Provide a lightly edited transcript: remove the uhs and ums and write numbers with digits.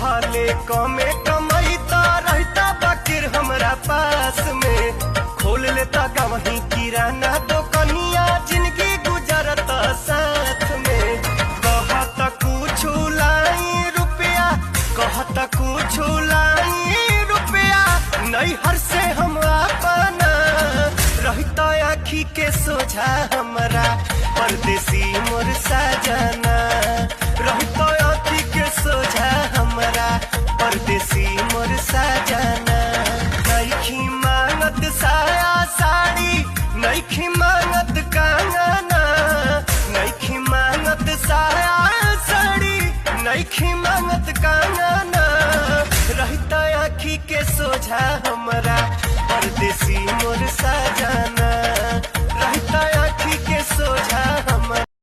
भले कमे कमैता रहता बाकिर हमरा पास में खोल लेता गवही किराना दुकनिया जिंदगी गुजरता साथ में कहत कुछ लाई रुपया कहत कुछ लाई रुपया नैहर से हम अपना रहता आखी के सोझा हमरा परदेसी मोर साजना रहता आखी के सोझा हमरा परदेसी मोर साजना नइखी मांगत साया साड़ी नइखी मांगत कंगना नइखी मांगत साया साड़ी नइखी मांगत कंगना रहता आखी के सोझा हम